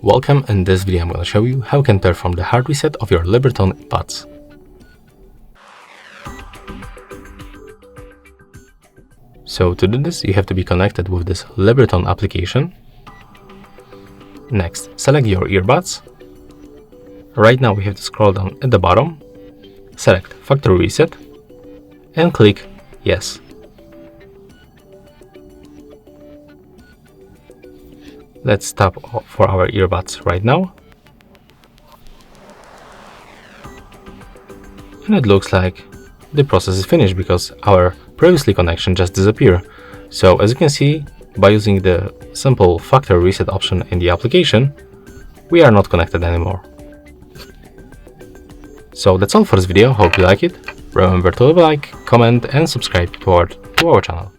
Welcome. In this video I'm going to show you how you can perform the hard reset of your Libratone earbuds. So to do this, you have to be connected with this Libratone application. Next, select your earbuds. Right now we have to scroll down at the bottom, select factory reset and click yes. Let's stop for our earbuds right now. And it looks like the process is finished because our previously connection just disappeared. So as you can see, by using the simple factory reset option in the application, we are not connected anymore. So that's all for this video. Hope you like it. Remember to leave a like, comment and subscribe to our channel.